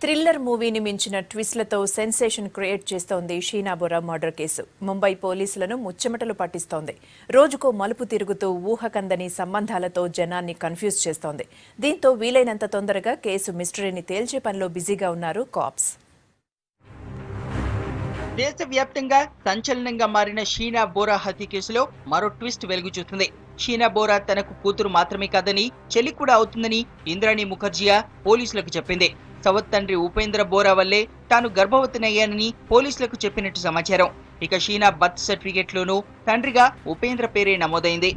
Thriller మూవీని మించిన ట్విస్ట్లతో sensation create చేస్తోంది షీనా బోరా మర్డర్ కేసు. ముంబై పోలీసులను ముచ్చెమటలు పట్టిస్తోంది. రోజుకో మలుపు తిరుగుతూ ఊహకందని సంబంధాలతో జనాన్ని కన్ఫ్యూజ్ చేస్తోంది. దీంతో వీలైనంత తొందరగా కేసు మిస్టరీని తేల్చే పనిలో బిజీగా ఉన్నారు కాప్స్. దేశవ్యాప్తంగా సంచలనంగా మారిన షీనా బోరా హత్య కేసులో మరో ట్విస్ట్ వెలుగు చూస్తుంది. షీనా బోరా తనకు కూతురు మాత్రమే కాదని చెల్లి కూడా అవుతుందని ఇంద్రాణి ముఖర్జియా పోలీసులకు చెప్పింది. సవత్ తండ్రి ఉపేంద్ర బోరా వల్లే తాను గర్భవతినయ్యానని పోలీసులకు చెప్పినట్టు సమాచారం. ఇక షీనా బర్త్ సర్టిఫికెట్ లోనూ తండ్రిగా ఉపేంద్ర పేరే నమోదైంది.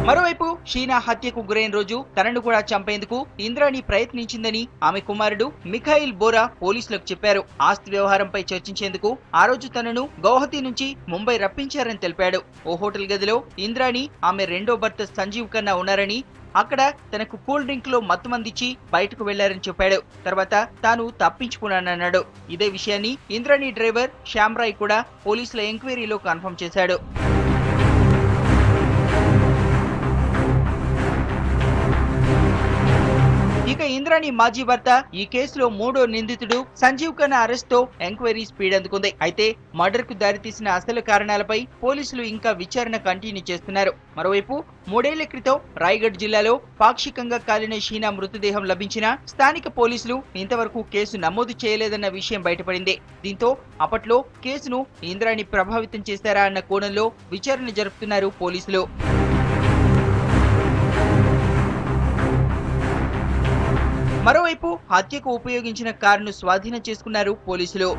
మరోవైపు షీనా హత్యకు గురైన రోజు తనను కూడా చంపేందుకు ఇంద్రాణి ప్రయత్నించిందని ఆమె కుమారుడు మిఖాయిల్ బోరా పోలీసులకు చెప్పారు. ఆస్తి వ్యవహారంపై చర్చించేందుకు ఆ రోజు తనను గౌహతి నుంచి ముంబై రప్పించారని తెలిపాడు. ఓ హోటల్ గదిలో ఇంద్రాణి ఆమె రెండో భర్త సంజీవ్ కన్నా ఉన్నారని, అక్కడ తనకు కూల్ డ్రింక్ లో మత్తుమందిచ్చి బయటకు వెళ్లారని చెప్పాడు. తర్వాత తాను తప్పించుకున్నానన్నాడు. ఇదే విషయాన్ని ఇంద్రాణి డ్రైవర్ శ్యామ్రాయ్ కూడా పోలీసుల ఎంక్వైరీలో కన్ఫర్మ్ చేశాడు. ఇక ఇంద్రాణి మాజీ భర్త ఈ కేసులో మూడో నిందితుడు సంజీవ్ ఖన్నా అరెస్ట్ తో ఎంక్వైరీ స్పీడ్ అందుకుంది. అయితే మర్డర్ కు దారితీసిన అసలు కారణాలపై పోలీసులు ఇంకా విచారణ కంటిన్యూ చేస్తున్నారు. మరోవైపు 3 ఏళ్ల క్రితం రాయ్గఢ్ జిల్లాలో పాక్షికంగా కాలిన షీనా మృతదేహం లభించిన స్థానిక పోలీసులు ఇంతవరకు కేసు నమోదు చేయలేదన్న విషయం బయటపడింది. దీంతో అప్పట్లో కేసును ఇంద్రాణి ప్రభావితం చేశారా అన్న కోణంలో విచారణ జరుపుతున్నారు పోలీసులు. మరోవైపు హత్యకు ఉపయోగించిన కారును స్వాధీనం చేసుకున్నారు పోలీసులు.